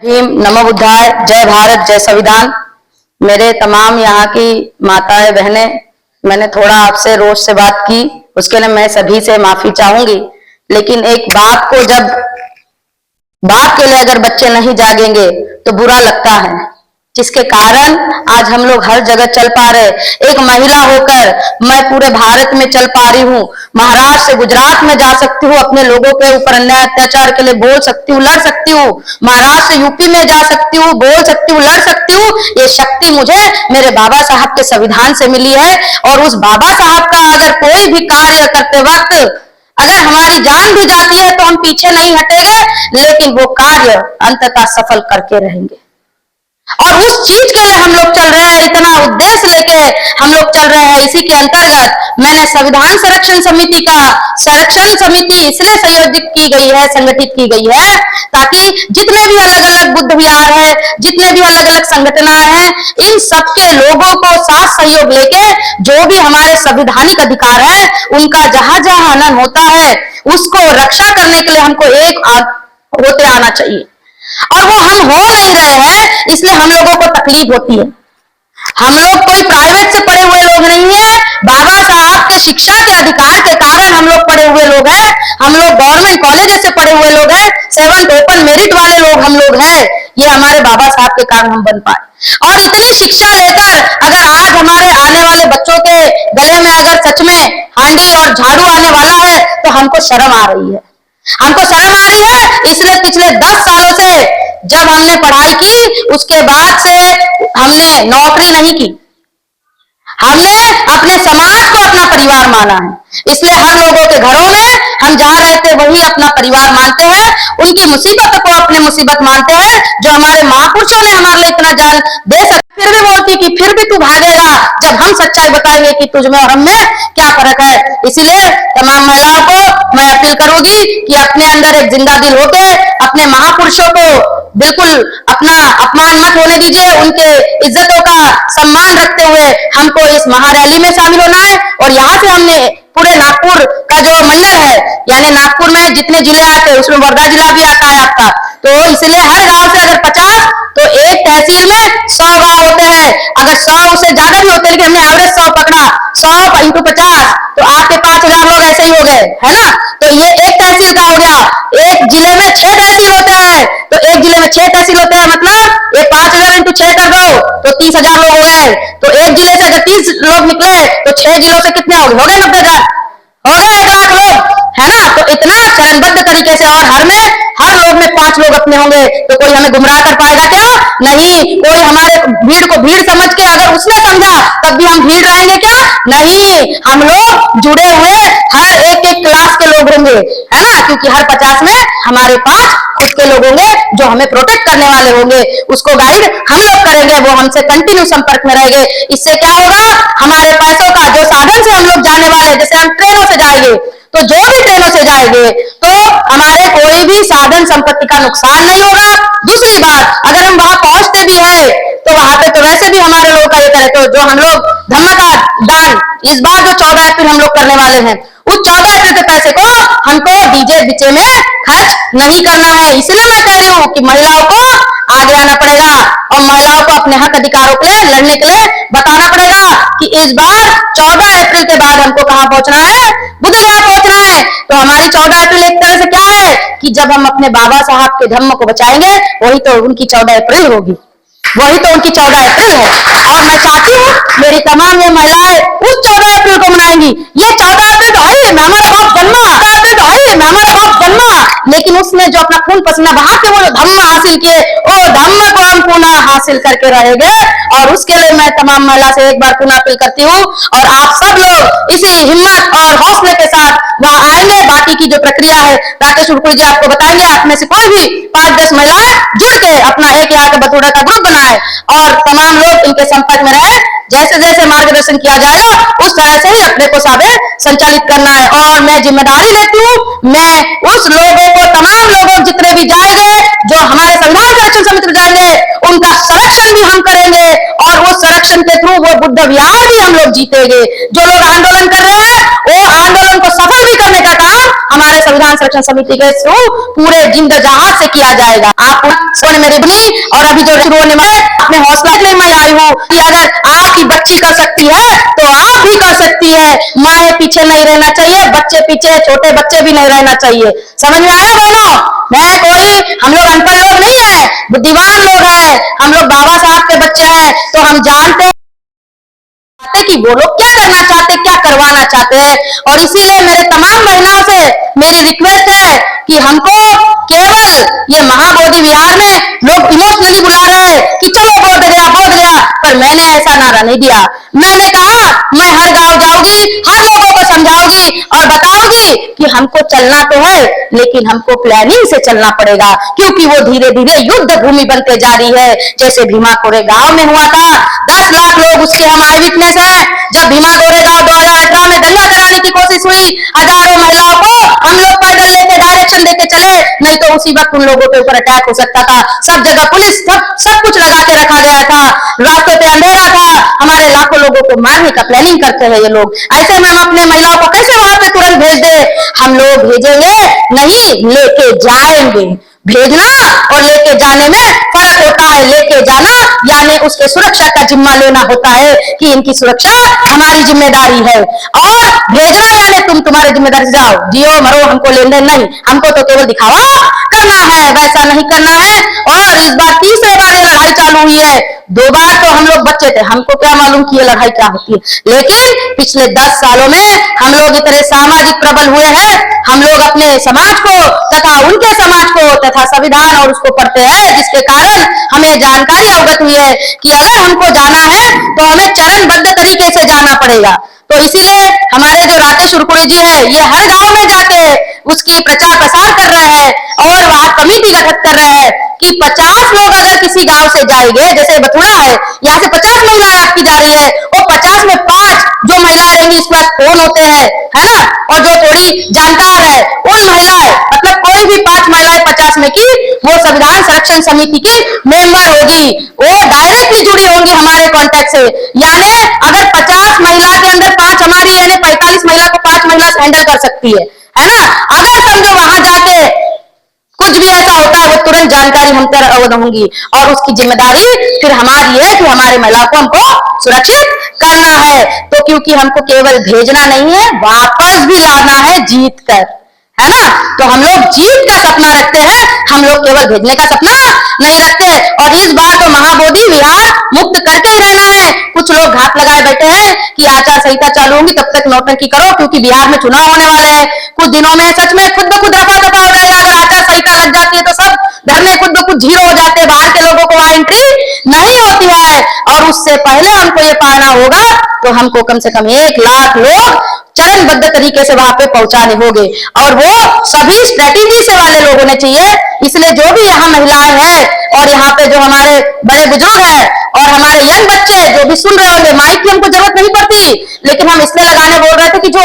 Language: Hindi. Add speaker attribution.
Speaker 1: भीम, नमो बुद्धाय, जय भारत, जय संविधान। मेरे तमाम यहाँ की माताएं बहनें, मैंने थोड़ा आपसे रोज से बात की, उसके लिए मैं सभी से माफी चाहूंगी। लेकिन एक बात को जब बात के लिए अगर बच्चे नहीं जागेंगे तो बुरा लगता है, जिसके कारण आज हम लोग हर जगह चल पा रहे। एक महिला होकर मैं पूरे भारत में चल पा रही हूँ, महाराष्ट्र से गुजरात में जा सकती हूँ, अपने लोगों के ऊपर अन्याय अत्याचार के लिए बोल सकती हूँ, लड़ सकती हूँ। महाराष्ट्र से यूपी में जा सकती हूँ, बोल सकती हूँ, लड़ सकती हूँ। ये शक्ति मुझे मेरे बाबा साहब के संविधान से मिली है। और उस बाबा साहब का अगर कोई भी कार्य करते वक्त अगर हमारी जान भी जाती है तो हम पीछे नहीं हटेंगे, लेकिन वो कार्य अंततः सफल करके रहेंगे। और उस चीज के लिए हम लोग चल रहे हैं, इतना उद्देश्य लेके हम लोग चल रहे हैं। इसी के अंतर्गत मैंने संविधान संरक्षण समिति का संरक्षण समिति इसलिए संयोजित की गई है, संगठित की गई है, ताकि जितने भी अलग अलग बुद्ध विहार है, जितने भी अलग अलग संगठनाएं हैं, इन सबके लोगों को साथ सहयोग लेके जो भी हमारे संवैधानिक अधिकार है उनका जहां जहां हनन होता है उसको रक्षा करने के लिए हमको एक होते आना चाहिए। और वो हम हो नहीं रहे हैं, इसलिए हम लोगों को तकलीफ होती है। हम लोग कोई प्राइवेट से पढ़े हुए लोग नहीं है, बाबा साहब के शिक्षा के अधिकार के कारण हम लोग पढ़े हुए लोग हैं। हम लोग गवर्नमेंट कॉलेज से पढ़े हुए लोग हैं, 7th ओपन मेरिट वाले लोग हम लोग हैं। ये हमारे बाबा साहब के कारण हम बन पाए। और इतनी शिक्षा लेकर अगर आज हमारे आने वाले बच्चों के गले में अगर सच में हांडी और झाड़ू आने वाला है तो हमको शर्म आ रही है। हमको शर्म आ रही है, इसलिए पिछले 10 सालों से जब हमने पढ़ाई की उसके बाद से हमने नौकरी नहीं की, हमने अपने समाज को अपना परिवार माना है। इसलिए हर लोगों के घरों में हम जहां रहते वही अपना परिवार मानते हैं, उनकी मुसीबत को अपने मुसीबत मानते हैं। जो हमारे महापुरुषों ने हमारे लिए इतना जान दे सके, फिर भी बोलती कि फिर भी तू भागेगा जब हम सच्चाई बताएंगे कि तुझ में और हम में क्या फर्क है। इसीलिए तमाम महिलाओं को मैं अपील करूंगी कि अपने अंदर एक जिंदा दिल होके अपने महापुरुषों को बिल्कुल अपना अपमान मत होने दीजिए। उनके इज्जतों का सम्मान रखते हुए हमको इस महारैली में शामिल होना है। और यहाँ से हमने पूरे नागपुर का जो मंडल है, यानी नागपुर में जितने जिले आते हैं उसमें वर्धा जिला भी आता है आपका, तो इसलिए हर गांव से अगर 50 तो एक तहसील में 100 गांव होते हैं। अगर 100 उससे ज्यादा भी होते, लेकिन हमने एवरेज 100 पकड़ा, 100 × 50 तो आपके 5000 लोग ऐसे ही हो गए, है ना। तो ये एक तहसील का हो गया। एक जिले में 6 तहसील होते हैं, तो एक जिले में 6 तहसील होते हैं, मतलब ये 5000 × 6 कर दो तो 30,000 लोग हो गए। तो एक जिले से अगर 30 लोग निकले तो 6 जिलों से कितने हो गए? 90,000 हो गए, 1 लाख लोग, है ना। तो इतना चरणबद्ध तरीके से, और हर लोग में 5 लोग अपने होंगे, तो कोई हमें गुमराह कर पाएगा क्या? नहीं। कोई हमारे भीड़ को भीड़ समझ के अगर उसने समझा तब भी हम भीड़ रहेंगे क्या? नहीं। हम लोग जुड़े हुए हर एक क्लास के लोग होंगे, है ना, क्योंकि हर 50 में हमारे 5 खुद के लोग होंगे जो हमें प्रोटेक्ट करने वाले होंगे। उसको गाइड हम लोग करेंगे, वो हमसे कंटिन्यू संपर्क में रहेंगे। इससे क्या होगा? हमारे पैसों का जो साधन से हम लोग जाने वाले, जैसे हम ट्रेनों से जाएंगे तो जो भी ट्रेनों से जाएंगे तो हमारे कोई भी साधन संपत्ति का नुकसान नहीं होगा। दूसरी बात, अगर हम वहां पहुंचते भी हैं तो वहां पे तो वैसे भी हमारे लोग का ये करे, तो जो हम लोग धम्म का दान इस बार जो 14 अप्रैल हम लोग करने वाले हैं, उस 14 अप्रैल के पैसे को हमको डीजे बीचे में खर्च नहीं करना है। इसलिए मैं कह रही हूँ कि महिलाओं को आगे आना पड़ेगा और महिलाओं को अपने हक अधिकारों के लिए लड़ने के लिए बताना पड़ेगा कि इस बार 14 अप्रैल के बाद हमको कहां पहुंचना है? बुद्धगया पहुंचना है। तो हमारी 14 अप्रैल एक तरह से क्या है कि जब हम अपने बाबा साहब के धम्म को बचाएंगे, वही तो उनकी 14 अप्रैल होगी, वही तो उनकी 14 अप्रैल है। और मैं चाहती हूँ मेरी तमाम ये महिलाएं उस 14 अप्रैल को मनाएंगी। ये 14 अप्रैल तो है मैं हमारा बाप जन्मा, 14 अप्रैल तो है मैं हमारा बाप जन्मा, लेकिन उसने जो अपना खून पसीना बहा के वो धम्म हासिल किए, वो धम्म को हम पुनः हासिल करके रहेंगे। और उसके लिए मैं तमाम महिला से एक बार पुनः अपील करती हूँ, और आप सब लोग इसी हिम्मत और हौसले के साथ वहां आएंगे। बाकी की जो प्रक्रिया है राकेश उड़कुड़ जी आपको बताएंगे। आप में से कोई भी 5-10 महिलाएं जुड़ के अपना एक यहाँ के बथुड़ा का ग्रुप बनाए और तमाम लोग इनके संपर्क में रहे। जैसे जैसे मार्गदर्शन किया जाएगा उस तरह से ही अपने को साधे संचालित करना है। और मैं जिम्मेदारी लेती हूँ, मैं उस लोगों को, तमाम लोगों जितने भी जाएंगे, जो हमारे संविधान संरक्षण समिति में जाएंगे, उनका संरक्षण भी हम करेंगे। और उस संरक्षण के थ्रू वो बुद्ध विहार भी हम लोग जीतेंगे। जो लोग आंदोलन कर रहे हैं वो आंदोलन को सफल भी करने का काम हमारे संविधान संरक्षण समिति के थ्रू पूरे जिंद जहां से किया जाएगा। आप ने मेरी बनी और अभी जो शुरू होने वाले अपने हौसला के लिए मैं आई हूँ कि अगर आपकी बच्ची कर सकती है तो आप भी कर सकती है। माए पीछे नहीं रहना चाहिए, बच्चे पीछे, छोटे बच्चे भी नहीं रहना चाहिए। समझ में आया बहनों? मैं कोई, हम लोग अनपढ़ लोग नहीं है, बुद्धिमान लोग हैं, हम लोग बाबा साहब के बच्चे हैं, तो हम जानते हैं कि वो लोग क्या करना चाहते, क्या करवाना चाहते हैं। और इसीलिए मेरे तमाम महिलाओं से मेरी रिक्वेस्ट है कि हमको केवल ये महाबोधि विहार में लोग इमोशनली बुला रहे हैं कि चलो बोध गया, पर मैंने ऐसा नारा नहीं दिया। मैंने कहा मैं हर गांव जाऊंगी, हर लोगों को समझाऊंगी और बताऊंगी कि हमको चलना तो है लेकिन हमको प्लानिंग से चलना पड़ेगा, क्योंकि वो धीरे धीरे युद्ध भूमि बनते जा रही है। जैसे भीमा कोरे गांव में हुआ था, 10 लाख लोग उसके हम आई विटनेस हैं। जब भीमा कोरे गांव 2018 में दंगा कराने की कोशिश हुई, हजारों महिलाओं को हम लोग पैदल लेके डायरेक्शन देके चले, नहीं तो उसी वक्त उन लोगों के ऊपर अटैक हो सकता था। सब जगह पुलिस सब कुछ लगा के रखा गया था, रास्तों पे अंधेरा था, हमारे लाखों लोगों को मारने का प्लानिंग करते हैं ये लोग। ऐसे में हम अपने महिलाओं को कैसे वहां पे तुरंत भेज दे? हम लोग भेजेंगे नहीं, लेके जाएंगे। भेजना और लेके जाने में फर्क होता है। लेके जाना यानी उसके सुरक्षा का जिम्मा लेना होता है कि इनकी सुरक्षा हमारी जिम्मेदारी है, और भेजना यानी तुम तुम्हारी जिम्मेदारी से जाओ, जियो मरो, हमको लेन देन नहीं, हमको तो केवल दिखावा करना है, वैसा नहीं करना है। और इस बार तीसरे बार ये लड़ाई चालू हुई है। 2 बार तो हम लोग बच्चे थे, हमको क्या मालूम कि ये लड़ाई क्या होती है, लेकिन पिछले 10 सालों में हम लोग इतने सामाजिक प्रबल हुए हैं। हम लोग अपने समाज को तथा उनके समाज को तथा संविधान और उसको पढ़ते हैं, जिसके कारण हमें जानकारी अवगत हुई है कि अगर हमको जाना है तो हमें चरणबद्ध तरीके से जाना पड़ेगा। तो इसीलिए हमारे जो राकेश उरकुड़ी जी है, ये हर गांव में जाके उसकी प्रचार प्रसार कर रहे हैं और वहां कमेटी गठित कर रहे हैं कि 50 लोग अगर किसी गांव से जाएंगे, जैसे बथुड़ा है, यहाँ से 50 महिलाएं आपकी जा रही है, और 50 में 5 जो महिलाएं रहेंगी, इसके बाद कौन होते हैं, है ना, और जो थोड़ी जानकार है उन महिलाएं, मतलब कोई भी 5 महिलाएं 50 में की वो संविधान संरक्षण समिति की मेंबर होगी, वो डायरेक्टली जुड़ी होंगी हमारे कॉन्टेक्ट से। यानी अगर 50 महिला के अंदर 5 हमारी, यानी 45 महिला को 5 महिला हैंडल कर सकती है ना। अगर समझो वहां जाके कुछ भी ऐसा होता है, वो तुरंत जानकारी हम तक अवगत होंगी, और उसकी जिम्मेदारी फिर हमारी है कि हमारे महिला को हमको सुरक्षित करना है। तो क्योंकि हमको केवल भेजना नहीं है, वापस भी लाना है जीत कर, है ना। तो हम लोग जीत का सपना रखते हैं, हम लोग केवल भेजने का सपना नहीं रखते। और इस बार तो महाबोधि विहार मुक्त करके ही रहना है। कुछ लोग घात लगाए बैठे हैं कि आचार संहिता चालू होगी तब तक नौटंकी करो, क्योंकि बिहार में चुनाव होने वाले हैं। कुछ दिनों में सच में खुद ब खुद रफा दफा हो जाएगा। अगर आचार संहिता लग जाती है तो सब धरने खुद ब खुद जीरो हो जाते हैं, बाहर के लोगों को वहां एंट्री नहीं होती है। और उससे पहले हमको ये पाना होगा तो हमको कम से कम 1 लाख लोग चरणबद्ध तरीके से वहां पे पहुंचाने होंगे, और वो सभी स्ट्रेटेजी से वाले लोग होने चाहिए। इसलिए जो भी यहाँ महिलाएं हैं और यहाँ पे जो हमारे बड़े बुजुर्ग हैं और हमारे यंग बच्चे जो भी सुन रहे होंगे, माइक की हमको जरूरत नहीं पड़ती, लेकिन हम इसलिए लगाने बोल रहे थे कि जो